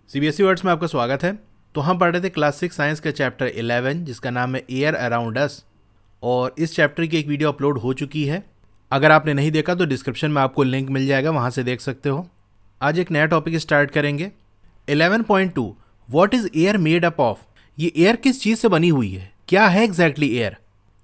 CBSE words में आपका स्वागत है। तो हम पढ़ रहे थे क्लास 6 साइंस का चैप्टर 11 जिसका नाम है एयर अराउंड अस, और इस चैप्टर की एक वीडियो अपलोड हो चुकी है। अगर आपने नहीं देखा तो डिस्क्रिप्शन में आपको लिंक मिल जाएगा, वहाँ से देख सकते हो। आज एक नया टॉपिक स्टार्ट करेंगे। 11.2 what is air made up of. ये एयर किस चीज़ से बनी हुई है, क्या है एग्जैक्टली एयर।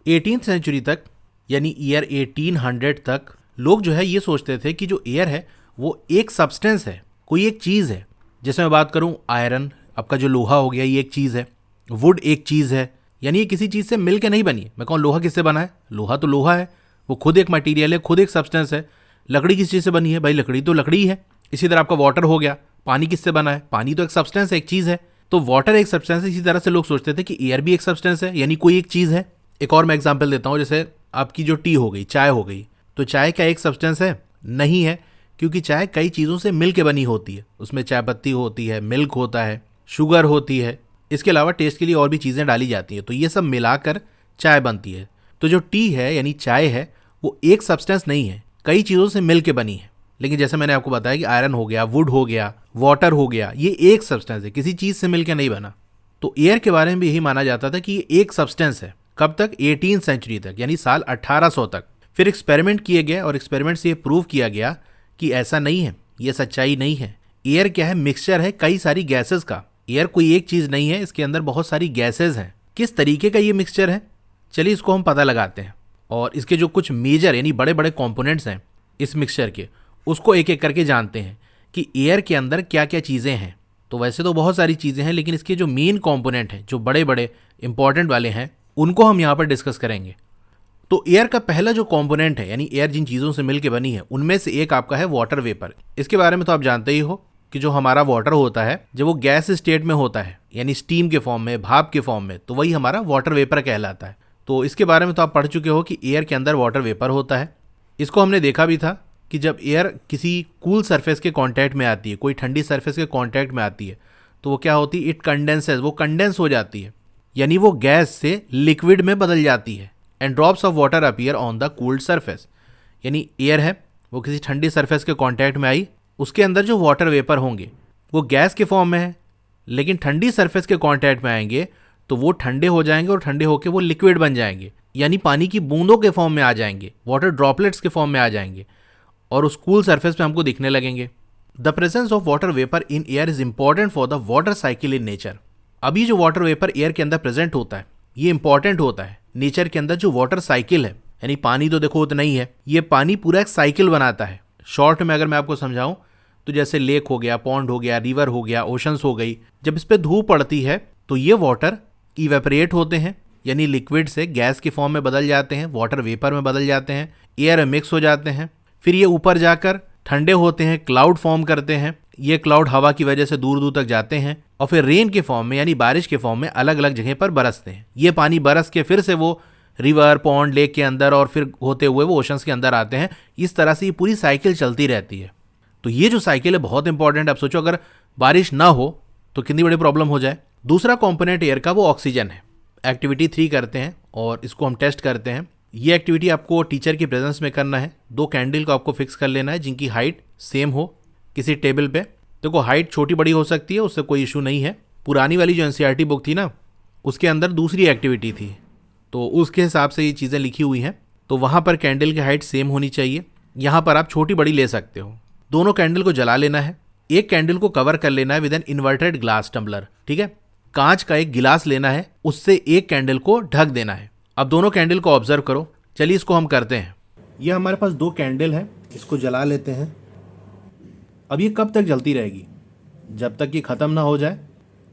18th सेंचुरी तक यानी ईयर 1800 तक लोग जो है ये सोचते थे कि जो एयर है वो एक सब्सटेंस है, कोई एक चीज़ है। जैसे मैं बात करूं आयरन, आपका जो लोहा हो गया ये एक चीज़ है, वुड एक चीज़ है, यानी ये किसी चीज़ से मिल के नहीं बनी है। मैं कहूँ लोहा किससे बना है, लोहा तो लोहा है, वो खुद एक मटेरियल है, खुद एक सब्सटेंस है। लकड़ी किस चीज़ से बनी है, भाई लकड़ी तो लकड़ी है। इसी तरह आपका वाटर हो गया, पानी किससे बना है, पानी तो एक सब्सटेंस है, एक चीज़ है। तो वाटर एक सब्सटेंस है। इसी तरह से लोग सोचते थे कि एयर भी एक सब्सटेंस है, यानी कोई एक चीज़ है। एक और मैं एग्जाम्पल देता हूँ, जैसे आपकी जो टी हो गई, चाय हो गई, तो चाय क्या एक सब्सटेंस है? नहीं है, क्योंकि चाय कई चीज़ों से मिल के बनी होती है। उसमें चाय पत्ती होती है, मिल्क होता है, शुगर होती है, इसके अलावा टेस्ट के लिए और भी चीज़ें डाली जाती हैं। तो ये सब मिलाकर चाय बनती है। तो जो टी है यानी चाय है वो एक सब्सटेंस नहीं है, कई चीज़ों से मिल के बनी है। लेकिन जैसे मैंने आपको बताया कि आयरन हो गया, वुड हो गया, वाटर हो गया, ये एक सब्सटेंस है, किसी चीज़ से मिल के नहीं बना। तो एयर के बारे में भी यही माना जाता था कि ये एक सब्सटेंस है। कब तक? 18th सेंचुरी तक, यानी साल 1800 तक। फिर एक्सपेरिमेंट किए गए और एक्सपेरिमेंट से ये प्रूव किया गया कि ऐसा नहीं है, ये सच्चाई नहीं है। एयर क्या है? मिक्सचर है कई सारी गैसेस का। एयर कोई एक चीज़ नहीं है, इसके अंदर बहुत सारी गैसेस हैं। किस तरीके का ये मिक्सचर है, चलिए इसको हम पता लगाते हैं। और इसके जो कुछ मेजर यानी बड़े बड़े कंपोनेंट्स हैं इस मिक्सचर के, उसको एक एक करके जानते हैं कि एयर के अंदर क्या क्या चीज़ें हैं। तो वैसे तो बहुत सारी चीज़ें हैं, लेकिन इसके जो मेन कंपोनेंट हैं, जो बड़े बड़े इंपॉर्टेंट वाले हैं, उनको हम यहाँ पर डिस्कस करेंगे। तो एयर का पहला जो कंपोनेंट है, यानी एयर जिन चीज़ों से मिलकर बनी है, उनमें से एक आपका है वाटर वेपर। इसके बारे में तो आप जानते ही हो कि जो हमारा वाटर होता है जब वो गैस स्टेट में होता है, यानी स्टीम के फॉर्म में, भाप के फॉर्म में, तो वही हमारा वाटर वेपर कहलाता है। तो इसके बारे में तो आप पढ़ चुके हो कि एयर के अंदर वाटर वेपर होता है। इसको हमने देखा भी था कि जब एयर किसी कूल सरफेस के कांटेक्ट में आती है, कोई ठंडी सरफेस के कांटेक्ट में आती है, तो वो क्या होती है? इट कंडेंसेस, वो कंडेंस हो जाती है, यानी वो गैस से लिक्विड में बदल जाती है। And drops of water appear on the cooled surface, यानी एयर है वो किसी ठंडी सरफेस के कांटेक्ट में आई, उसके अंदर जो वाटर वेपर होंगे वो गैस के फॉर्म में है, लेकिन ठंडी सरफेस के कांटेक्ट में आएंगे तो वो ठंडे हो जाएंगे और ठंडे होकर वो लिक्विड बन जाएंगे, यानी पानी की बूंदों के फॉर्म में आ जाएंगे, वाटर ड्रॉपलेट्स के फॉर्म में आ जाएंगे और उस कूल सरफेस पे हमको दिखने लगेंगे। The presence of water vapour in air is important for the water cycle in nature. अभी जो वाटर वेपर एयर के अंदर प्रेजेंट होता है ये इंपॉर्टेंट होता है नेचर के अंदर। जो वाटर साइकिल है, यानी पानी तो देखो उतना ही है, ये पानी पूरा एक साइकिल बनाता है। शॉर्ट में अगर मैं आपको समझाऊं तो जैसे लेक हो गया, पॉन्ड हो गया, रिवर हो गया, ओशंस हो गई, जब इस पर धूप पड़ती है तो ये वाटर इवेपरेट होते हैं, यानी लिक्विड से गैस के फॉर्म में बदल जाते हैं, वाटर वेपर में बदल जाते हैं, एयर में मिक्स हो जाते हैं। फिर ये ऊपर जाकर ठंडे होते हैं, क्लाउड फॉर्म करते हैं। ये क्लाउड हवा की वजह से दूर दूर तक जाते हैं और फिर रेन के फॉर्म में, यानी बारिश के फॉर्म में अलग अलग जगह पर बरसते हैं। ये पानी बरस के फिर से वो रिवर, पॉन्ड, लेक के अंदर और फिर होते हुए वो ओशंस के अंदर आते हैं। इस तरह से ये पूरी साइकिल चलती रहती है। तो ये जो साइकिल है बहुत इंपॉर्टेंट। आप सोचो अगर बारिश ना हो तो कितनी बड़ी प्रॉब्लम हो जाए। दूसरा कॉम्पोनेंट एयर का वो ऑक्सीजन है। एक्टिविटी 3 करते हैं और इसको हम टेस्ट करते हैं। ये एक्टिविटी आपको टीचर की प्रेजेंस में करना है। 2 कैंडल को आपको फिक्स कर लेना है जिनकी हाइट सेम हो किसी टेबल पे। देखो हाइट छोटी बड़ी हो सकती है, उससे कोई इशू नहीं है। पुरानी वाली जो एनसीईआरटी बुक थी ना, उसके अंदर दूसरी एक्टिविटी थी, तो उसके हिसाब से ये चीज़ें लिखी हुई हैं। तो वहाँ पर कैंडल की हाइट सेम होनी चाहिए। यहाँ पर आप छोटी बड़ी ले सकते हो। दोनों कैंडल को जला लेना है। एक कैंडल को कवर कर लेना है with an inverted glass tumbler, ठीक है। कांच का एक गिलास लेना है, उससे एक कैंडल को ढक देना है। अब दोनों कैंडल को ऑब्जर्व करो। चलिए इसको हम करते हैं। ये हमारे पास 2 कैंडल है, इसको जला लेते हैं। अब ये कब तक जलती रहेगी? जब तक ये ख़त्म ना हो जाए।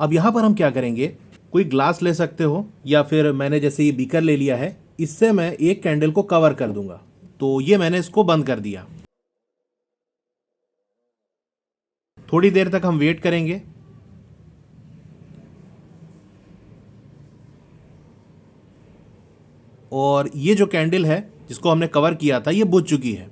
अब यहाँ पर हम क्या करेंगे, कोई ग्लास ले सकते हो या फिर मैंने जैसे ये बीकर ले लिया है, इससे मैं एक कैंडल को कवर कर दूंगा। तो ये मैंने इसको बंद कर दिया। थोड़ी देर तक हम वेट करेंगे। और ये जो कैंडल है जिसको हमने कवर किया था ये बुझ चुकी है।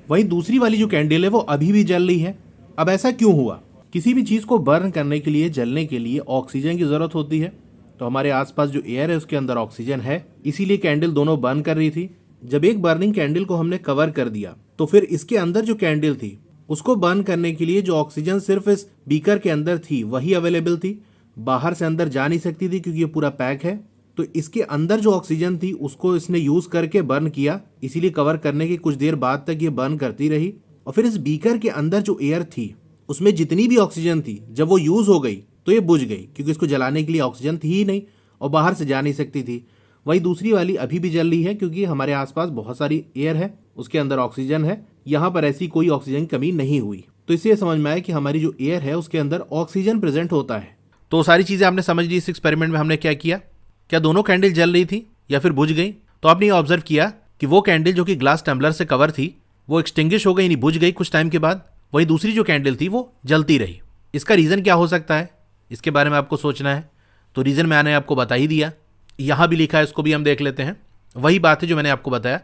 वहीं दूसरी वाली जो कैंडल है वो अभी भी जल रही है। अब ऐसा क्यों हुआ? किसी भी चीज़ को बर्न करने के लिए, जलने के लिए ऑक्सीजन की ज़रूरत होती है। तो हमारे आसपास जो एयर है उसके अंदर ऑक्सीजन है, इसीलिए कैंडल दोनों बर्न कर रही थी। जब एक बर्निंग कैंडल को हमने कवर कर दिया तो फिर इसके अंदर जो कैंडल थी उसको बर्न करने के लिए जो ऑक्सीजन सिर्फ इस बीकर के अंदर थी वही अवेलेबल थी, बाहर से अंदर जा नहीं सकती थी क्योंकि ये पूरा पैक है। तो इसके अंदर जो ऑक्सीजन थी उसको इसने यूज करके बर्न किया, इसीलिए कवर करने के कुछ देर बाद तक ये बर्न करती रही। और फिर इस बीकर के अंदर जो एयर थी उसमें जितनी भी ऑक्सीजन थी जब वो यूज हो गई तो ये बुझ गई, क्योंकि इसको जलाने के लिए ऑक्सीजन थी ही नहीं और बाहर से जा नहीं सकती थी। वही दूसरी वाली अभी भी जल रही है क्योंकि हमारे आसपास बहुत सारी एयर है, उसके अंदर ऑक्सीजन है, यहाँ पर ऐसी कोई ऑक्सीजन की कमी नहीं हुई। तो इससे समझ में आया कि हमारी जो एयर है उसके अंदर ऑक्सीजन प्रेजेंट होता है। तो सारी चीजें आपने समझ ली। इस एक्सपेरिमेंट में हमने क्या किया, क्या दोनों कैंडल जल रही थी या फिर बुझ गई? तो आपने ये ऑब्जर्व किया कि वो कैंडल जो कि ग्लास टम्बलर से कवर थी वो एक्सटिंग्विश हो गई, यानी बुझ गई कुछ टाइम के बाद। वही दूसरी जो कैंडल थी वो जलती रही। इसका रीज़न क्या हो सकता है, इसके बारे में आपको सोचना है। तो रीज़न मैंने आपको बता ही दिया, यहाँ भी लिखा है, उसको भी हम देख लेते हैं। वही बात है जो मैंने आपको बताया,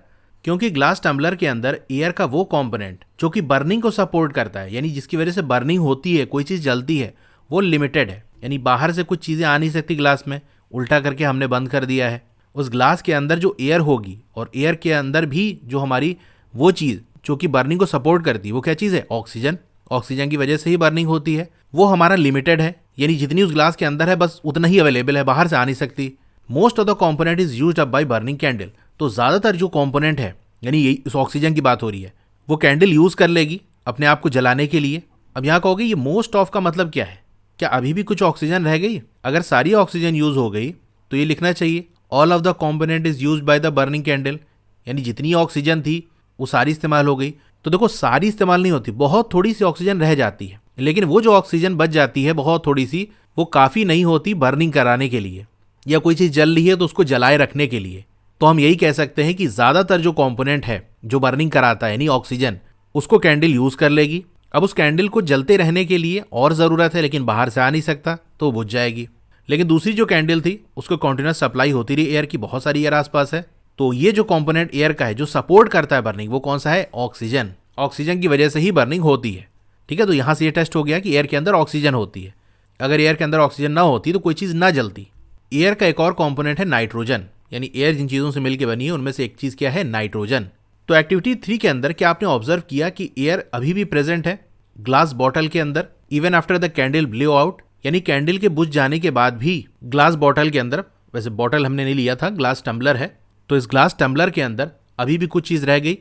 क्योंकि ग्लास टम्बलर के अंदर एयर का वो कंपोनेंट जो कि बर्निंग को सपोर्ट करता है, यानी जिसकी वजह से बर्निंग होती है, कोई चीज़ जलती है, वो लिमिटेड है। यानी बाहर से कुछ चीज़ें आ नहीं सकती ग्लास में, उल्टा करके हमने बंद कर दिया है। उस ग्लास के अंदर जो एयर होगी और एयर के अंदर भी जो हमारी वो चीज़ जो कि बर्निंग को सपोर्ट करती है, वो क्या चीज़ है? ऑक्सीजन। ऑक्सीजन की वजह से ही बर्निंग होती है। वो हमारा लिमिटेड है, यानी जितनी उस ग्लास के अंदर है बस उतना ही अवेलेबल है, बाहर से आ नहीं सकती। Most of the component is used up by burning candle. तो ज़्यादातर जो कॉम्पोनेंट है, यानी यही इस ऑक्सीजन की बात हो रही है, वो कैंडल यूज़ कर लेगी अपने आप को जलाने के लिए। अब यहाँ कहोगे ये मोस्ट ऑफ का मतलब क्या है? क्या अभी भी कुछ ऑक्सीजन रह गई? अगर सारी ऑक्सीजन यूज़ हो गई तो ये लिखना चाहिए all of the component is used by the burning candle, यानी जितनी ऑक्सीजन थी वो सारी इस्तेमाल हो गई। तो देखो, सारी इस्तेमाल नहीं होती, बहुत थोड़ी सी ऑक्सीजन रह जाती है, लेकिन वो जो ऑक्सीजन बच जाती है बहुत थोड़ी सी, वो काफ़ी नहीं होती बर्निंग कराने के लिए, या कोई चीज़ जल रही है तो उसको जलाए रखने के लिए। तो हम यही कह सकते हैं कि ज़्यादातर जो कॉम्पोनेंट है जो बर्निंग कराता है, यानी ऑक्सीजन, उसको कैंडल यूज़ कर लेगी। अब उस कैंडल को जलते रहने के लिए और ज़रूरत है, लेकिन बाहर से आ नहीं सकता तो वो बुझ जाएगी। लेकिन दूसरी जो कैंडल थी उसको कंटिन्यूस सप्लाई होती रही एयर की, बहुत सारी एयर आसपास है। तो ये जो कंपोनेंट एयर का है जो सपोर्ट करता है बर्निंग, वो कौन सा है? ऑक्सीजन। ऑक्सीजन की वजह से ही बर्निंग होती है। ठीक है, तो यहाँ से ये टेस्ट हो गया कि एयर के अंदर ऑक्सीजन होती है। अगर एयर के अंदर ऑक्सीजन ना होती तो कोई चीज़ ना जलती। एयर का एक और कंपोनेंट है नाइट्रोजन, यानी एयर जिन चीज़ों से मिलकर बनी है उनमें से एक चीज़ क्या है? नाइट्रोजन। तो एक्टिविटी 3 के अंदर क्या आपने ऑब्जर्व किया कि एयर अभी भी प्रेजेंट है ग्लास बॉटल के अंदर, even after the candle blow out, यानी कैंडल के बुझ जाने के बाद भी ग्लास बॉटल के अंदर, वैसे बॉटल हमने नहीं लिया था, ग्लास टम्बलर है, तो इस ग्लास टम्बलर के अंदर अभी भी कुछ चीज़ रह गई।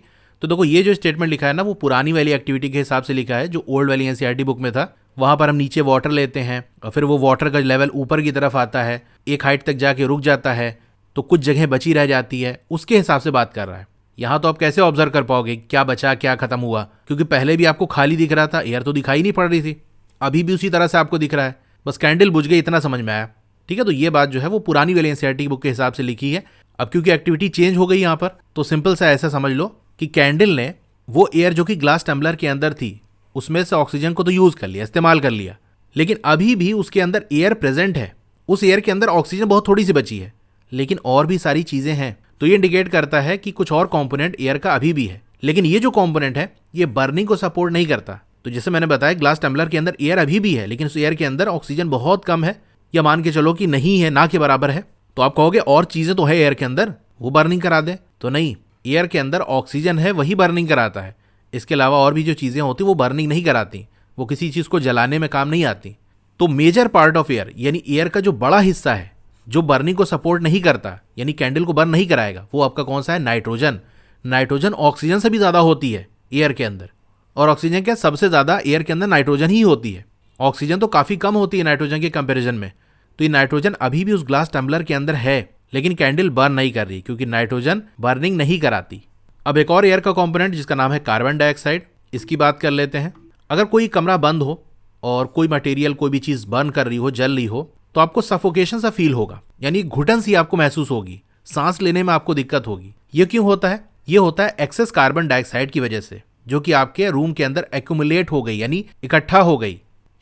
तो देखो, ये जो स्टेटमेंट लिखा है ना, वो पुरानी वाली एक्टिविटी के हिसाब से लिखा है जो ओल्ड वाली एनसीईआरटी बुक में था। वहाँ पर हम नीचे वाटर लेते हैं और फिर वो वाटर का लेवल ऊपर की तरफ आता है, एक हाइट तक जाके रुक जाता है, तो कुछ जगह बची रह जाती है, उसके हिसाब से बात कर रहा है। यहाँ तो आप कैसे ऑब्जर्व कर पाओगे क्या बचा क्या खत्म हुआ, क्योंकि पहले भी आपको खाली दिख रहा था, एयर तो दिखाई नहीं पड़ रही थी, अभी भी उसी तरह से आपको दिख रहा है, बस कैंडल बुझ गई, इतना समझ में आया। ठीक है, तो ये बात जो है वो पुरानी वाली एनसीईआरटी बुक के हिसाब से लिखी है। अब क्योंकि एक्टिविटी चेंज हो गई यहाँ पर, तो सिंपल सा ऐसा समझ लो कि कैंडल ने वो एयर जो कि ग्लास टम्बलर के अंदर थी उसमें से ऑक्सीजन को तो यूज़ कर लिया, इस्तेमाल कर लिया, लेकिन अभी भी उसके अंदर एयर प्रेजेंट है। उस एयर के अंदर ऑक्सीजन बहुत थोड़ी सी बची है, लेकिन और भी सारी चीज़ें हैं। तो ये इंडिकेट करता है कि कुछ और कंपोनेंट एयर का अभी भी है, लेकिन ये जो कंपोनेंट है ये बर्निंग को सपोर्ट नहीं करता। तो जैसे मैंने बताया, ग्लास टम्बलर के अंदर एयर अभी भी है, लेकिन उस एयर के अंदर ऑक्सीजन बहुत कम है, या मान के चलो कि नहीं है, ना के बराबर है। तो आप कहोगे और चीज़ें तो है एयर के अंदर, वो बर्निंग करा दे, तो नहीं, एयर के अंदर ऑक्सीजन है वही बर्निंग कराता है। इसके अलावा और भी जो चीज़ें होती वो बर्निंग नहीं कराती, वो किसी चीज़ को जलाने में काम नहीं आती। तो मेजर पार्ट ऑफ एयर, यानी एयर का जो बड़ा हिस्सा है जो बर्निंग को सपोर्ट नहीं करता, यानी कैंडल को बर्न नहीं कराएगा, वो आपका कौन सा है? नाइट्रोजन। नाइट्रोजन ऑक्सीजन से भी ज़्यादा होती है एयर के अंदर, और ऑक्सीजन क्या सबसे ज़्यादा एयर के अंदर नाइट्रोजन ही होती है। ऑक्सीजन तो काफ़ी कम होती है नाइट्रोजन के कंपैरिजन में। तो ये नाइट्रोजन अभी भी उस ग्लास टम्बलर के अंदर है, लेकिन कैंडल बर्न नहीं कर रही, क्योंकि नाइट्रोजन बर्निंग नहीं कराती। अब एक और एयर का कंपोनेंट जिसका नाम है कार्बन डाइऑक्साइड, इसकी बात कर लेते हैं। अगर कोई कमरा बंद हो और कोई मटेरियल, कोई भी चीज़ बर्न कर रही हो, जल रही हो, तो आपको सफोकेशन सा फील होगा, यानी घुटन सी आपको महसूस होगी, सांस लेने में आपको दिक्कत होगी। ये क्यों होता है? ये होता है एक्सेस कार्बन डाइऑक्साइड की वजह से, जो कि आपके रूम के अंदर एक्यूमुलेट हो गई, यानी इकट्ठा हो गई।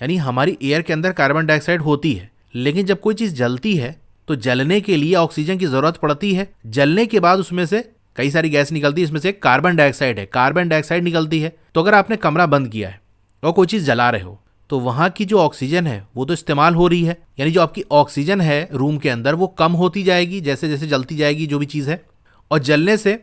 यानी हमारी एयर के अंदर कार्बन डाइऑक्साइड होती है, लेकिन जब कोई चीज़ जलती है तो जलने के लिए ऑक्सीजन की ज़रूरत पड़ती है। जलने के बाद उसमें से कई सारी गैस निकलती है, इसमें से कार्बन डाइऑक्साइड है, कार्बन डाइऑक्साइड निकलती है। तो अगर आपने कमरा बंद किया है और कोई चीज़ जला रहे हो, तो वहाँ की जो ऑक्सीजन है वो तो इस्तेमाल हो रही है, यानी जो आपकी ऑक्सीजन है रूम के अंदर वो कम होती जाएगी जैसे जैसे जलती जाएगी जो भी चीज़ है, और जलने से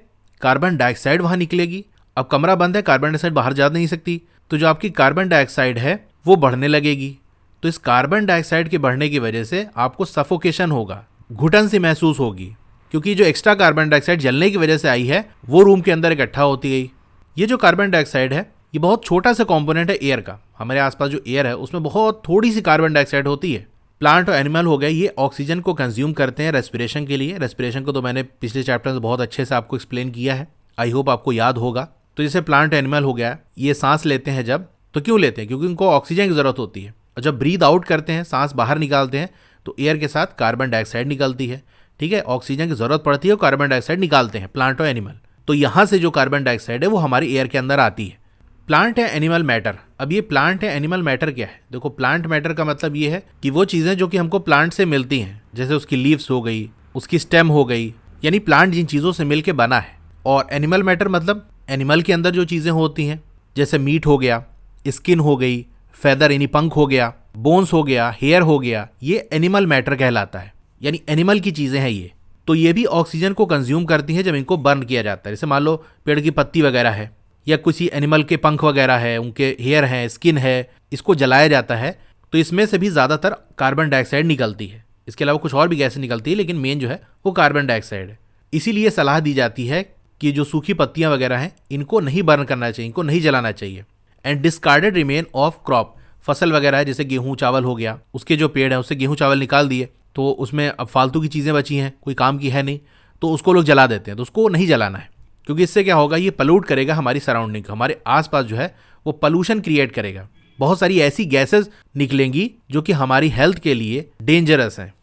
कार्बन डाइऑक्साइड वहाँ निकलेगी। अब कमरा बंद है, कार्बन डाइऑक्साइड बाहर जा नहीं सकती, तो जो आपकी कार्बन डाइऑक्साइड है वो बढ़ने लगेगी। तो इस कार्बन डाइऑक्साइड के बढ़ने की वजह से आपको सफोकेशन होगा, घुटन सी महसूस होगी, क्योंकि जो एक्स्ट्रा कार्बन डाइऑक्साइड जलने की वजह से आई है वो रूम के अंदर इकट्ठा होती गई। ये जो कार्बन डाइऑक्साइड है ये बहुत छोटा सा कंपोनेंट है एयर का। हमारे आसपास जो एयर है उसमें बहुत थोड़ी सी कार्बन डाइऑक्साइड होती है। प्लांट और एनिमल हो गए, ये ऑक्सीजन को कंज्यूम करते हैं रेस्पिरेशन के लिए। रेस्पिरेशन को तो मैंने पिछले चैप्टर में बहुत अच्छे से आपको एक्सप्लेन किया है, आई होप आपको याद होगा। तो जैसे प्लांट एनिमल हो गया, ये सांस लेते हैं जब, तो क्यों लेते हैं? क्योंकि उनको ऑक्सीजन की जरूरत होती है। और जब ब्रीद आउट करते हैं, सांस बाहर निकालते हैं, तो एयर के साथ कार्बन डाइऑक्साइड निकलती है। ठीक है, ऑक्सीजन की जरूरत पड़ती है और कार्बन डाइऑक्साइड निकालते हैं प्लांट और एनिमल। तो यहाँ से जो कार्बन डाइऑक्साइड है वो हमारी एयर के अंदर आती है। प्लांट है एनिमल मैटर। अब ये प्लांट है एनिमल मैटर क्या है? देखो, प्लांट मैटर का मतलब ये है कि वो चीज़ें जो कि हमको प्लांट से मिलती हैं, जैसे उसकी लीव्स हो गई, उसकी स्टेम हो गई, यानी प्लांट जिन चीज़ों से मिलके बना है। और एनिमल मैटर मतलब एनिमल के अंदर जो चीज़ें होती हैं, जैसे मीट हो गया, स्किन हो गई, फेदर यानी पंख हो गया, बोन्स हो गया, हेयर हो गया, ये एनिमल मैटर कहलाता है, यानी एनिमल की चीज़ें हैं ये। तो ये भी ऑक्सीजन को कंज्यूम करती हैं जब इनको बर्न किया जाता है। जैसे मान लो पेड़ की पत्ती वगैरह है, या किसी एनिमल के पंख वगैरह है, उनके हेयर हैं, स्किन है, इसको जलाया जाता है तो इसमें से भी ज़्यादातर कार्बन डाइऑक्साइड निकलती है। इसके अलावा कुछ और भी गैसें निकलती है, लेकिन मेन जो है वो कार्बन डाइऑक्साइड है। इसीलिए सलाह दी जाती है कि जो सूखी पत्तियां वगैरह हैं इनको नहीं बर्न करना चाहिए, इनको नहीं जलाना चाहिए। And discarded remain of crop, फसल वगैरह है, जैसे गेहूँ चावल हो गया, उसके जो पेड़ हैं उससे गेहूँ चावल निकाल दिए, तो उसमें अब फालतू की चीज़ें बची हैं, कोई काम की है नहीं, तो उसको लोग जला देते हैं। तो उसको नहीं जलाना है, क्योंकि इससे क्या होगा, ये पल्यूट करेगा हमारी सराउंडिंग, हमारे आसपास जो है वो पॉल्यूशन क्रिएट करेगा। बहुत सारी ऐसी गैसेस निकलेंगी जो कि हमारी हेल्थ के लिए डेंजरस हैं।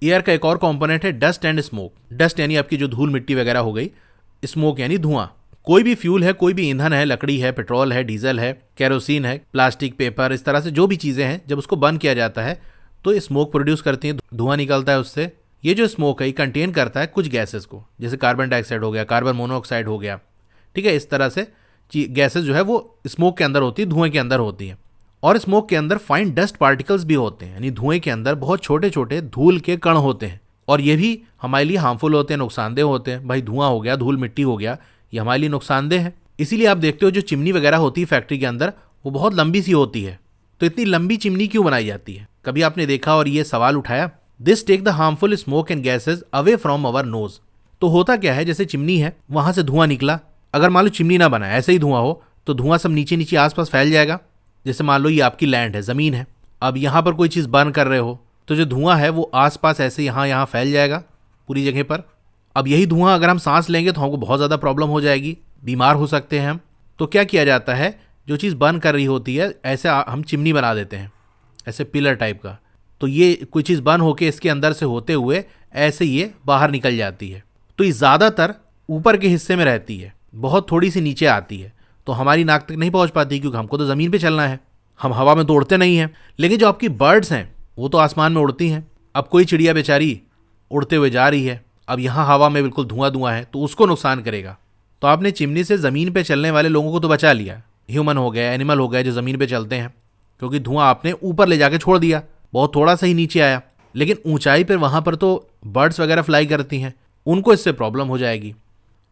एयर का एक और कंपोनेंट है डस्ट एंड स्मोक। डस्ट यानी आपकी जो धूल मिट्टी वगैरह हो गई, स्मोक यानी धुआं। कोई भी फ्यूल है, कोई भी ईंधन है, लकड़ी है, पेट्रोल है, डीजल है, केरोसिन है, प्लास्टिक, पेपर, इस तरह से जो भी चीज़ें हैं, जब उसको बर्न किया जाता है तो स्मोक प्रोड्यूस करती हैं, धुआं निकलता है उससे। ये जो स्मोक है ये कंटेन करता है कुछ गैसेस को, जैसे कार्बन डाइऑक्साइड हो गया, कार्बन मोनोऑक्साइड हो गया। ठीक है, इस तरह से गैसेस जो है वो स्मोक के अंदर होती है, धुएं के अंदर होती है। और स्मोक के अंदर फाइन डस्ट पार्टिकल्स भी होते हैं, यानी धुएं के अंदर बहुत छोटे छोटे धूल के कण होते हैं, और ये भी हमारे लिए हार्मफुल होते हैं, नुकसानदेह होते हैं। भाई धुआं हो गया, धूल मिट्टी हो गया, ये हमारे लिए नुकसानदेह है। इसीलिए आप देखते हो जो चिमनी वगैरह होती है फैक्ट्री के अंदर, वो बहुत लंबी सी होती है। तो इतनी लंबी चिमनी क्यों बनाई जाती है? कभी आपने देखा और ये सवाल उठाया? This take the harmful smoke and gases away from our nose. तो होता क्या है, जैसे चिमनी है, वहां से धुआं निकला, अगर मान लो चिमनी ना बना, ऐसे ही धुआं हो, तो धुआं सब नीचे नीचे आसपास फैल जाएगा। जैसे मान लो ये आपकी लैंड है, ज़मीन है, अब यहाँ पर कोई चीज़ बर्न कर रहे हो, तो जो धुआं है वो आसपास ऐसे यहाँ फैल जाएगा पूरी जगह पर। अब यही धुआं अगर हम सांस लेंगे तो हमको बहुत ज़्यादा प्रॉब्लम हो जाएगी, बीमार हो सकते हैं हम। तो क्या किया जाता है, जो चीज़ बर्न कर रही होती है, ऐसे हम चिमनी बना देते हैं, ऐसे पिलर टाइप का। तो ये कोई चीज़ बर्न होके इसके अंदर से होते हुए ऐसे ये बाहर निकल जाती है। तो ये ज़्यादातर ऊपर के हिस्से में रहती है, बहुत थोड़ी सी नीचे आती है, तो हमारी नाक तक नहीं पहुंच पाती, क्योंकि हमको तो ज़मीन पे चलना है, हम हवा में तो उड़ते नहीं हैं। लेकिन जो आपकी बर्ड्स हैं वो तो आसमान में उड़ती हैं। अब कोई चिड़िया बेचारी उड़ते हुए जा रही है, अब यहाँ हवा में बिल्कुल धुआं है, तो उसको नुकसान करेगा। तो आपने चिमनी से ज़मीन पे चलने वाले लोगों को तो बचा लिया, ह्यूमन हो गए, एनिमल हो गए जो ज़मीन पे चलते हैं, क्योंकि धुआं आपने ऊपर ले जाके छोड़ दिया, बहुत थोड़ा सा ही नीचे आया। लेकिन ऊंचाई पर वहाँ पर तो बर्ड्स वगैरह फ्लाई करती हैं, उनको इससे प्रॉब्लम हो जाएगी।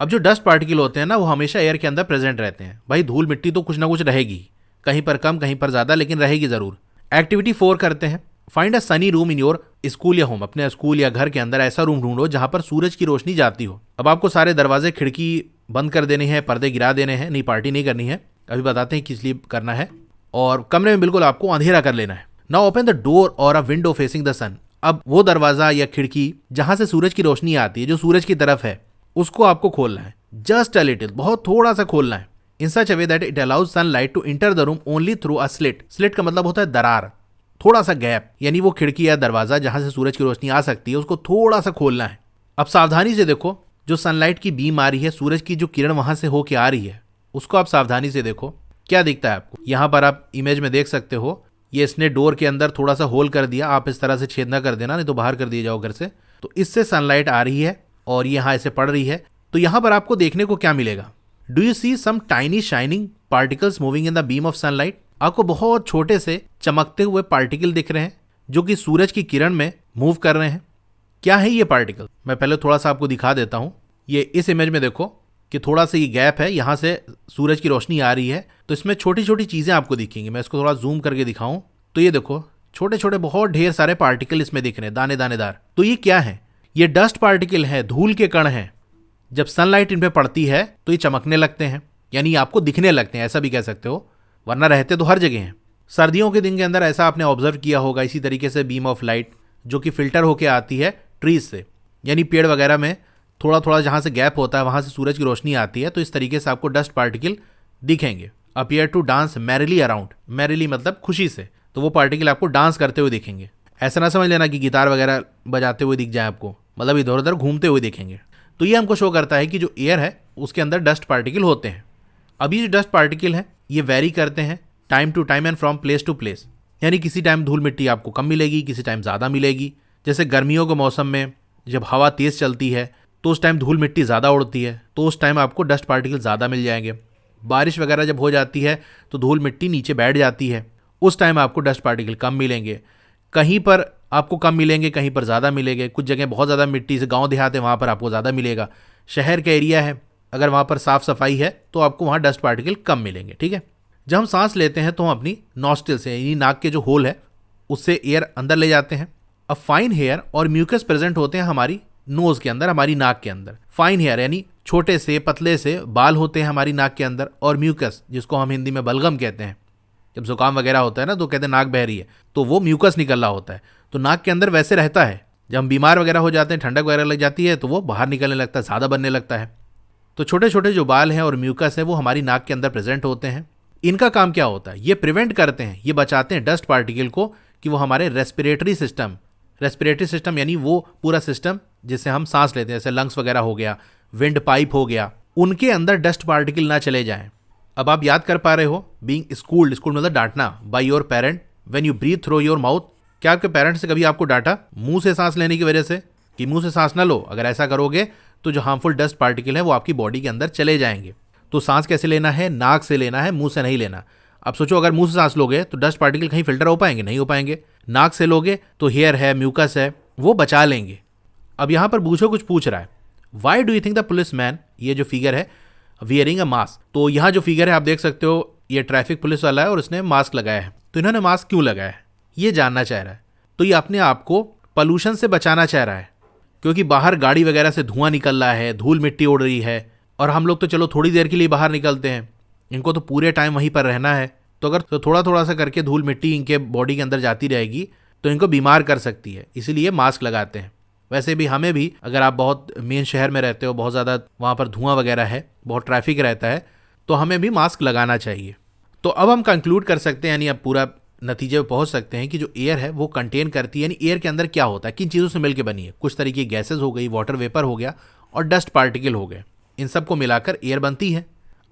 अब जो डस्ट पार्टिकल होते हैं ना, वो हमेशा एयर के अंदर प्रेजेंट रहते हैं। भाई धूल मिट्टी तो कुछ ना कुछ रहेगी, कहीं पर कम कहीं पर ज़्यादा, लेकिन रहेगी ज़रूर। एक्टिविटी 4 करते हैं, find a Sunny room in your school या होम। अपने स्कूल या घर के अंदर ऐसा रूम ढूंढो जहाँ पर सूरज की रोशनी जाती हो। अब आपको सारे दरवाजे खिड़की बंद कर देने हैं, पर्दे गिरा देने हैं, नहीं पार्टी नहीं करनी है, अभी बताते हैं किस लिए करना है। और कमरे में बिल्कुल आपको अंधेरा कर लेना है। नाउ ओपन द डोर और अ विंडो फेसिंग द सन। अब वो दरवाजा या खिड़की जहाँ से सूरज की रोशनी आती है, जो सूरज की तरफ है, उसको आपको खोलना है, जस्ट अ लिटिल, बहुत थोड़ा सा खोलना है। In such a way that it allows sunlight to enter the room only through a slit. Slit का मतलब होता है दरार, थोड़ा सा गैप, यानी वो खिड़की या दरवाजा जहां से सूरज की रोशनी आ सकती है, उसको थोड़ा सा खोलना है। अब सावधानी से देखो, जो सनलाइट की बीम आ रही है, सूरज की जो किरण वहां से होके आ रही है, उसको आप सावधानी से देखो। क्या दिखता है आपको? यहाँ पर आप इमेज में देख सकते हो, ये इसने डोर के अंदर थोड़ा सा होल कर दिया। आप इस तरह से छेद ना कर देना, नहीं तो बाहर कर दिए जाओ घर से। तो इससे सनलाइट आ रही है और यहाँ ऐसे पड़ रही है। तो यहाँ पर आपको देखने को क्या मिलेगा? Do you see some tiny shining particles moving in the beam of sunlight? आपको बहुत छोटे से चमकते हुए पार्टिकल दिख रहे हैं जो कि सूरज की किरण में मूव कर रहे हैं। क्या है ये पार्टिकल? मैं पहले थोड़ा सा आपको दिखा देता हूँ। ये इस इमेज में देखो, कि थोड़ा सा ये गैप है, यहाँ से सूरज की रोशनी आ रही है, तो इसमें छोटी छोटी चीज़ें आपको दिखेंगी। मैं इसको थोड़ा जूम करके दिखाऊं तो ये देखो छोटे छोटे बहुत ढेर सारे पार्टिकल इसमें दिख रहे हैं, दाने दानेदार। तो ये क्या है? ये डस्ट पार्टिकल है, धूल के कण हैं। जब सनलाइट इन पे पड़ती है तो ये चमकने लगते हैं, यानी आपको दिखने लगते हैं, ऐसा भी कह सकते हो, वरना रहते तो हर जगह हैं। सर्दियों के दिन के अंदर ऐसा आपने ऑब्जर्व किया होगा, इसी तरीके से बीम ऑफ लाइट जो कि फिल्टर होके आती है ट्रीज से, यानी पेड़ वगैरह में थोड़ा थोड़ा जहाँ से गैप होता है वहाँ से सूरज की रोशनी आती है, तो इस तरीके से आपको डस्ट पार्टिकल दिखेंगे। Appear to dance merrily around, merrily मतलब खुशी से, तो वो पार्टिकल आपको डांस करते हुए दिखेंगे। ऐसा ना समझ लेना कि गिटार वगैरह बजाते हुए दिख जाए आपको, मतलब इधर उधर घूमते हुए दिखेंगे। तो ये हमको शो करता है कि जो एयर है उसके अंदर डस्ट पार्टिकल होते हैं। अभी जो डस्ट पार्टिकल हैं ये वेरी करते हैं time to time and from place to place, यानी किसी टाइम धूल मिट्टी आपको कम मिलेगी, किसी टाइम ज़्यादा मिलेगी। जैसे गर्मियों के मौसम में जब हवा तेज़ चलती है तो उस टाइम धूल मिट्टी ज़्यादा उड़ती है, तो उस टाइम आपको डस्ट पार्टिकल ज़्यादा मिल जाएंगे। बारिश वगैरह जब हो जाती है तो धूल मिट्टी नीचे बैठ जाती है, उस टाइम आपको डस्ट पार्टिकल कम मिलेंगे। कहीं पर आपको कम मिलेंगे, कहीं पर ज़्यादा मिलेंगे। कुछ जगह बहुत ज़्यादा मिट्टी से गांव देहात है, वहाँ पर आपको ज़्यादा मिलेगा। शहर का एरिया है, अगर वहाँ पर साफ़ सफाई है तो आपको वहाँ डस्ट पार्टिकल कम मिलेंगे। ठीक है, जब हम सांस लेते हैं तो हम अपनी नॉस्ट्रिल से, यानी नाक के जो होल है उससे एयर अंदर ले जाते हैं। अब फाइन हेयर और म्यूकस प्रेजेंट होते हैं हमारी नोज़ के अंदर, हमारी नाक के अंदर। फाइन हेयर यानी छोटे से पतले से बाल होते हैं हमारी नाक के अंदर, और म्यूकस जिसको हम हिंदी में बलगम कहते हैं। जब जुकाम वगैरह होता है ना तो कहते हैं नाक बह रही है, तो वो म्यूकस निकल रहा होता है। तो नाक के अंदर वैसे रहता है, जब हम बीमार वगैरह हो जाते हैं, ठंडक वगैरह लग जाती है तो वो बाहर निकलने लगता है, ज़्यादा बनने लगता है। तो छोटे छोटे जो बाल हैं और म्यूकस है वो हमारी नाक के अंदर प्रेजेंट होते हैं। इनका काम क्या होता है? ये प्रिवेंट करते हैं, ये बचाते हैं डस्ट पार्टिकल को कि वो हमारे रेस्पिरेटरी सिस्टम यानी वो पूरा सिस्टम जिससे हम सांस लेते हैं, जैसे लंग्स वगैरह हो गया, विंड पाइप हो गया, उनके अंदर डस्ट पार्टिकल ना चले जाएं। अब आप याद कर पा रहे हो, बीइंग स्कूल्ड मतलब डांटना, by your parent when you breathe through your mouth. क्या आपके पेरेंट्स से कभी आपको डांटा मुंह से सांस लेने की वजह से कि मुंह से सांस ना लो? अगर ऐसा करोगे तो जो हार्मफुल डस्ट पार्टिकल है वो आपकी बॉडी के अंदर चले जाएंगे। तो सांस कैसे लेना है? नाक से लेना है, मुंह से नहीं लेना। अब सोचो, अगर मुंह से सांस लोगे तो डस्ट पार्टिकल कहीं फिल्टर हो पाएंगे? नहीं हो पाएंगे। नाक से लोगे तो हेयर है, म्यूकस है, वो बचा लेंगे। अब यहाँ पर बूझो कुछ पूछ रहा है, why do you think the police man, ये जो फिगर है, वियरिंग अ मास्क। तो यहाँ जो फिगर है आप देख सकते हो, ये ट्रैफिक पुलिस वाला है और उसने मास्क लगाया है। तो इन्होंने मास्क क्यों लगाया है ये जानना चाह रहा है। तो ये अपने आप को पॉल्यूशन से बचाना चाह रहा है, क्योंकि बाहर गाड़ी वगैरह से धुआं निकल रहा है, धूल मिट्टी उड़ रही है, और हम लोग तो चलो थोड़ी देर के लिए बाहर निकलते हैं, इनको तो पूरे टाइम वहीं पर रहना है। तो अगर तो थोड़ा थोड़ा सा करके धूल मिट्टी इनके बॉडी के अंदर जाती रहेगी तो इनको बीमार कर सकती है, इसीलिए मास्क लगाते हैं। वैसे भी हमें भी, अगर आप बहुत मेन शहर में रहते हो, बहुत ज़्यादा वहाँ पर धुआं वगैरह है, बहुत ट्रैफिक रहता है, तो हमें भी मास्क लगाना चाहिए। तो अब हम कंक्लूड कर सकते हैं, यानी अब पूरा नतीजे पर पहुँच सकते हैं कि जो एयर है वो कंटेन करती है, यानी एयर के अंदर क्या होता है, किन चीज़ों से मिलकर बनी है। कुछ तरीके की गैसेज हो गई, वाटर वेपर हो गया और डस्ट पार्टिकल हो गए, इन सबको मिलाकर एयर बनती है।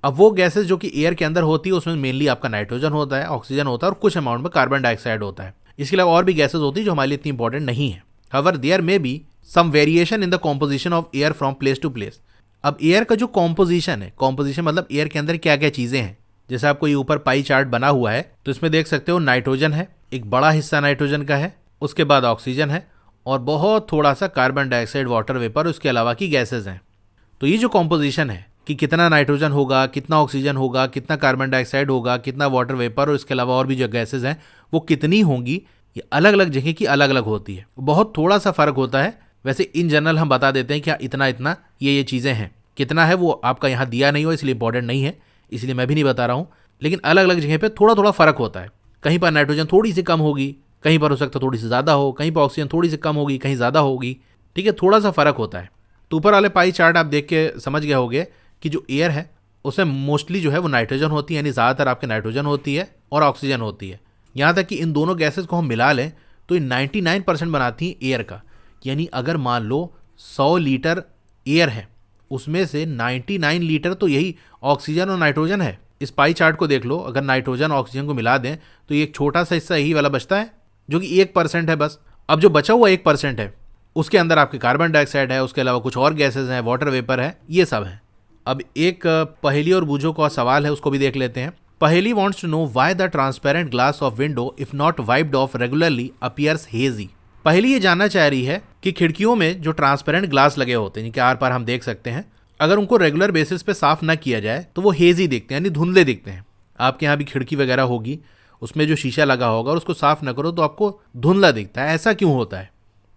अब वो गैसेज जो कि एयर के अंदर होती है उसमें मेनली आपका नाइट्रोजन होता है, ऑक्सीजन होता है और कुछ अमाउंट में कार्बन डाइऑक्साइड होता है। इसके अलावा और भी गैसेज होती है जो हमारे लिए इतनी इंपॉर्टेंट नहीं है। However there may be some variation in the composition of air from place to place. अब एयर का जो कॉम्पोजिशन है, कॉम्पोजिशन मतलब एयर के अंदर क्या क्या चीज़ें हैं, जैसे आपको ये ऊपर पाई चार्ट बना हुआ है तो इसमें देख सकते हो नाइट्रोजन है, एक बड़ा हिस्सा नाइट्रोजन का है, उसके बाद ऑक्सीजन है और बहुत थोड़ा सा कार्बन डाइऑक्साइड, वाटर वेपर, उसके अलावा की गैसेज हैं। तो ये जो कॉम्पोजिशन है कि कितना नाइट्रोजन होगा, कितना ऑक्सीजन होगा, कितना कार्बन डाइऑक्साइड होगा, कितना वाटर वेपर और इसके अलावा और भी जो गैसेज हैं वो कितनी होंगी, ये अलग अलग जगह की अलग अलग होती है। बहुत थोड़ा सा फर्क होता है। वैसे इन जनरल हम बता देते हैं कि इतना इतना ये चीज़ें हैं। कितना है वो आपका यहाँ दिया नहीं हो, इसलिए इंपॉर्टेंट नहीं है, इसलिए मैं भी नहीं बता रहा हूँ। लेकिन अलग अलग जगह पे थोड़ा थोड़ा फर्क होता है। कहीं पर नाइट्रोजन थोड़ी सी कम होगी, कहीं पर हो सकता है थोड़ी सी ज़्यादा हो, कहीं पर ऑक्सीजन थोड़ी सी कम होगी, कहीं ज़्यादा होगी। ठीक है, थोड़ा सा फर्क होता है। तो ऊपर वाले पाई चार्ट आप देख के समझ गए होंगे कि जो एयर है उसमें मोस्टली जो है वो नाइट्रोजन होती है, यानी ज़्यादातर आपके नाइट्रोजन होती है और ऑक्सीजन होती है। यहाँ तक कि इन दोनों गैसेस को हम मिला लें तो ये 99% बनाती हैं एयर का। यानी अगर मान लो 100 लीटर एयर है, उसमें से 99 लीटर तो यही ऑक्सीजन और नाइट्रोजन है। इस पाई चार्ट को देख लो, अगर नाइट्रोजन और ऑक्सीजन को मिला दें तो ये एक छोटा सा हिस्सा यही वाला बचता है जो कि 1% है बस। अब जो बचा हुआ 1% है उसके अंदर आपके कार्बन डाइऑक्साइड है, उसके अलावा कुछ और गैसेज हैं, वाटर वेपर है, ये सब है। अब एक पहेली और बूझों का सवाल है, उसको भी देख लेते हैं। पहेली wants to know why the transparent glass of window if not wiped off regularly appears hazy। पहेली ये जानना चाह रही है कि खिड़कियों में जो ट्रांसपेरेंट ग्लास लगे होते हैं, जिनके आर पार हम देख सकते हैं, अगर उनको रेगुलर बेसिस पे साफ ना किया जाए तो वो हेजी दिखते हैं, यानी धुंधले दिखते हैं। आपके यहाँ भी खिड़की वगैरह होगी, उसमें जो शीशा लगा होगा और उसको साफ ना करो तो आपको धुंधला दिखता है। ऐसा क्यों होता है?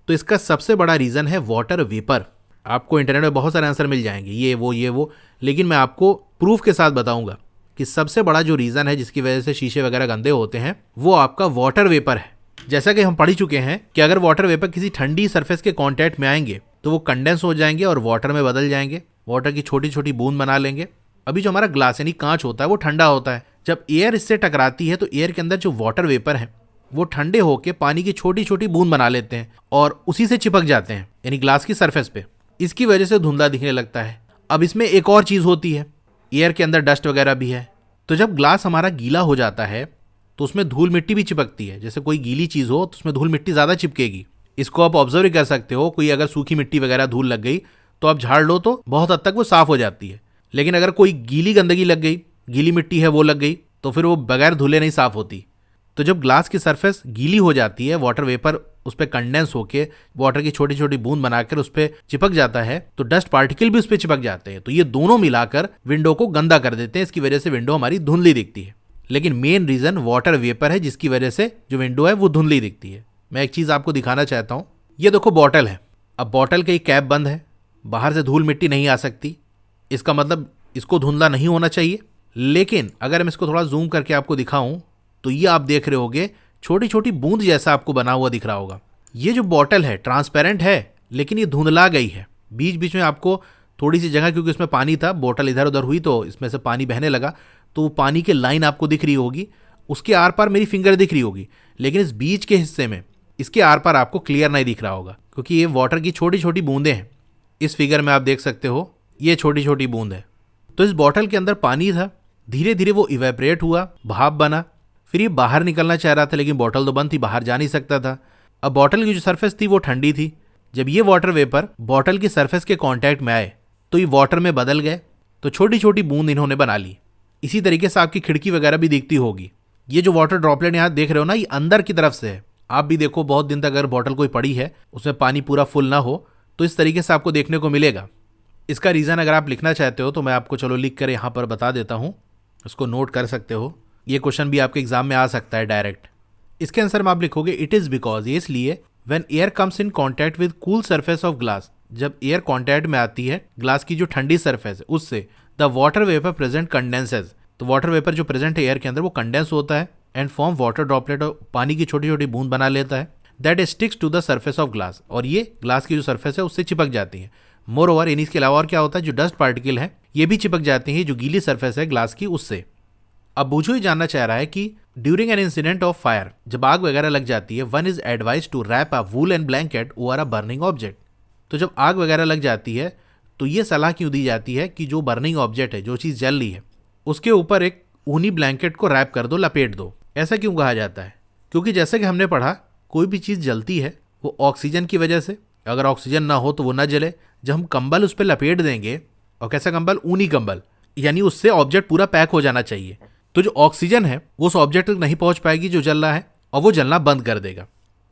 तो इसका सबसे बड़ा रीज़न है वाटर वेपर। आपको इंटरनेट में बहुत सारे आंसर मिल जाएंगे, ये वो, लेकिन मैं आपको प्रूफ के साथ बताऊंगा कि सबसे बड़ा जो रीज़न है जिसकी वजह से शीशे वगैरह गंदे होते हैं वो आपका वाटर वेपर है। जैसा कि हम पढ़ चुके हैं कि अगर वाटर वेपर किसी ठंडी सरफेस के कांटेक्ट में आएंगे तो वो कंडेंस हो जाएंगे और वाटर में बदल जाएंगे, वाटर की छोटी छोटी बूंद बना लेंगे। अभी जो हमारा ग्लास यानी कांच होता है वो ठंडा होता है, जब एयर इससे टकराती है तो एयर के अंदर जो वाटर वेपर है वो ठंडे होकर पानी की छोटी छोटी बूंद बना लेते हैं और उसी से चिपक जाते हैं यानी ग्लास की सरफेस पे। इसकी वजह से धुंधला दिखने लगता है। अब इसमें एक और चीज़ होती है, एयर के अंदर डस्ट वगैरह भी है, तो जब ग्लास हमारा गीला हो जाता है तो उसमें धूल मिट्टी भी चिपकती है। जैसे कोई गीली चीज़ हो तो उसमें धूल मिट्टी ज़्यादा चिपकेगी। इसको आप ऑब्जर्व कर सकते हो, कोई अगर सूखी मिट्टी वगैरह धूल लग गई तो आप झाड़ लो तो बहुत हद तक वो साफ़ हो जाती है, लेकिन अगर कोई गीली गंदगी लग गई, गीली मिट्टी है वो लग गई, तो फिर वो बगैर धुले नहीं साफ़ होती। तो जब ग्लास की सरफेस गीली हो जाती है, वाटर वेपर उस पर कंडेंस होकर वाटर की छोटी छोटी बूंद बनाकर उस पर चिपक जाता है, तो डस्ट पार्टिकल भी उस पर चिपक जाते हैं। तो ये दोनों मिलाकर विंडो को गंदा कर देते हैं। इसकी वजह से विंडो हमारी धुंधली दिखती है, लेकिन मेन रीज़न वाटर वेपर है जिसकी वजह से जो विंडो है वो धुंधली दिखती है। मैं एक चीज़ आपको दिखाना चाहता हूँ। ये देखो बॉटल है, अब बॉटल की कैप बंद है, बाहर से धूल मिट्टी नहीं आ सकती, इसका मतलब इसको धुंधला नहीं होना चाहिए। लेकिन अगर मैं इसको थोड़ा जूम करके आपको दिखाऊं तो ये आप देख रहे होगे छोटी छोटी बूंद जैसा आपको बना हुआ दिख रहा होगा। ये जो बॉटल है ट्रांसपेरेंट है, लेकिन ये धुंधला गई है। बीच बीच में आपको थोड़ी सी जगह, क्योंकि उसमें पानी था, बोतल इधर उधर हुई तो इसमें से पानी बहने लगा, तो वो पानी की लाइन आपको दिख रही होगी, उसके आर पार मेरी फिंगर दिख रही होगी, लेकिन इस बीच के हिस्से में इसके आर पार आपको क्लियर नहीं दिख रहा होगा, क्योंकि ये वाटर की छोटी छोटी बूंदें हैं। इस फिगर में आप देख सकते हो ये छोटी छोटी बूंद है। तो इस बॉटल के अंदर पानी था, धीरे धीरे वो इवेपरेट हुआ, भाप बना, फिर ये बाहर निकलना चाह रहा था, लेकिन बॉटल तो बंद थी, बाहर जा नहीं सकता था। अब बॉटल की जो सरफेस थी वो ठंडी थी। जब ये वाटर वेपर बॉटल की सरफेस के कांटेक्ट में आए तो ये वाटर में बदल गए, तो छोटी छोटी बूंद इन्होंने बना ली। इसी तरीके से आपकी खिड़की वगैरह भी दिखती होगी। ये जो वाटर ड्रॉपलेट यहाँ देख रहे हो ना, ये अंदर की तरफ से है। आप भी देखो, बहुत दिन तक अगर बॉटल कोई पड़ी है, उसमें पानी पूरा फुल ना हो, तो इस तरीके से आपको देखने को मिलेगा। इसका रीज़न अगर आप लिखना चाहते हो तो मैं आपको चलो लिख कर यहाँ पर बता देता हूँ, उसको नोट कर सकते हो। ये क्वेश्चन भी आपके एग्जाम में आ सकता है डायरेक्ट। इसके आंसर में आप लिखोगे इट इज़ बिकॉज, ये इसलिए when air comes in contact with cool surface of glass, जब एयर कॉन्टैक्ट में आती है ग्लास की जो ठंडी सरफेस है उससे, the water vapour present condenses, तो वाटर वेपर जो प्रेजेंट है एयर के अंदर वो कंडेंस होता है एंड फॉर्म वाटर ड्रॉपलेट, और पानी की छोटी छोटी बूंद बना लेता है, that sticks to the surface of glass, और ये ग्लास की जो सरफेस है उससे चिपक जाती है। मोर ओवर, इन इसके अलावा और क्या होता है, जो डस्ट पार्टिकल है ये भी चिपक जाती है जो गीली सरफेस है ग्लास की उससे। अब बूझो ये जानना चाह रहा है कि during an incident of fire, जब आग वगैरह लग जाती है, one is advise to wrap a wool and blanket over a burning object. तो जब आग वगैरह लग जाती है तो ये सलाह क्यों दी जाती है कि जो बर्निंग ऑब्जेक्ट है, जो चीज़ जल रही है, उसके ऊपर एक ऊनी ब्लैंकेट को रैप कर दो, लपेट दो। ऐसा क्यों कहा जाता है? क्योंकि जैसे कि हमने पढ़ा, कोई भी चीज़ जलती है वो ऑक्सीजन की वजह से, अगर ऑक्सीजन ना हो तो वो ना जले। जब हम कंबल उस पर लपेट देंगे, और कैसा कंबल, ऊनी कंबल, यानी उससे ऑब्जेक्ट पूरा पैक हो जाना चाहिए, तो जो ऑक्सीजन है वो उस ऑब्जेक्ट तक नहीं पहुंच पाएगी जो जल रहा है, और वो जलना बंद कर देगा।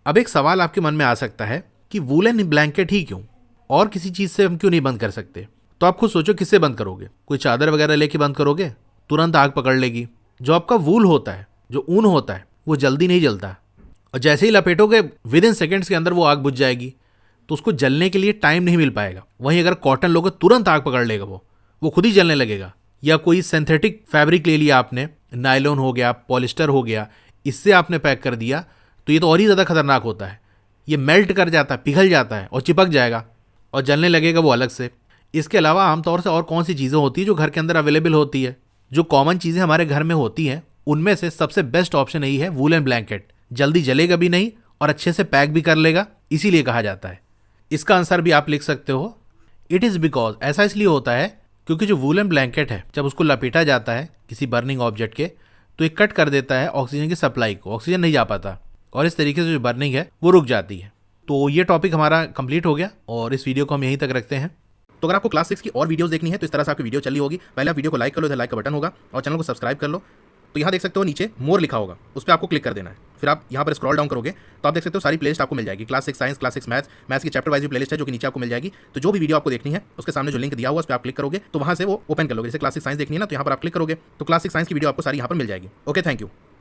अब एक सवाल आपके मन में आ सकता है कि वूलन ब्लैंकेट ही क्यों, और किसी चीज़ से हम क्यों नहीं बंद कर सकते? तो आप खुद सोचो, किससे बंद करोगे? कोई चादर वगैरह लेके बंद करोगे, तुरंत आग पकड़ लेगी। जो आपका वूल होता है, जो ऊन होता है, वो जल्दी नहीं जलता, और जैसे ही लपेटोगे विद इन सेकेंड्स के अंदर वो आग बुझ जाएगी, तो उसको जलने के लिए टाइम नहीं मिल पाएगा। वहीं अगर कॉटन लोगे तुरंत आग पकड़ लेगा, वो खुद ही जलने लगेगा। या कोई सिंथेटिक फैब्रिक ले लिया आपने, नायलॉन हो गया, पॉलिस्टर हो गया, इससे आपने पैक कर दिया, तो ये तो और ही ज़्यादा खतरनाक होता है। ये मेल्ट कर जाता है, पिघल जाता है और चिपक जाएगा और जलने लगेगा वो अलग से। इसके अलावा आमतौर से और कौन सी चीज़ें होती है जो घर के अंदर अवेलेबल होती है? जो कॉमन चीज़ें हमारे घर में होती हैं उनमें से सबसे बेस्ट ऑप्शन यही है, वूलन ब्लैंकेट। जल्दी जलेगा भी नहीं और अच्छे से पैक भी कर लेगा, इसीलिए कहा जाता है। इसका आंसर भी आप लिख सकते हो, इट इज़ बिकॉज। ऐसा इसलिए होता है क्योंकि जो वूलन ब्लैंकेट है, जब उसको लपेटा जाता है किसी बर्निंग ऑब्जेक्ट के, तो ये कट कर देता है ऑक्सीजन की सप्लाई को, ऑक्सीजन नहीं जा पाता, और इस तरीके से जो बर्निंग है वो रुक जाती है। तो ये टॉपिक हमारा कंप्लीट हो गया और इस वीडियो को हम यहीं तक रखते हैं। तो अगर आपको क्लास 6 की और वीडियोस देखनी है तो इस तरह से आपकी वीडियो चली होगी। पहले आप वीडियो को लाइक कर लो, इधर लाइक का बटन होगा, और चैनल को सब्सक्राइब कर लो। तो यहाँ देख सकते हो नीचे मोर लिखा होगा, उस पर आपको क्लिक कर देना है। फिर आप यहाँ पर स्क्रॉल डाउन करोगे तो आप देख सकते हो सारी प्लेलिस्ट आपको मिल जाएगी। क्लास 6 साइंस, क्लास 6 मैथ्स की चैप्टर वाइज प्लेलिस्ट है जो कि नीचे आपको मिल जाएगी। तो जो भी वीडियो आपको देखनी है उसके सामने जो लिंक दिया हुआ है उस पर आप क्लिक करोगे तो वहाँ से वो ओपन कर लोगे। जैसे क्लास 6 साइंस देखनी है ना, तो यहाँ पर आप क्लिक करोगे तो क्लास 6 साइंस की वीडियो आपको सारी यहाँ पर मिल जाएगी। Okay, thank you.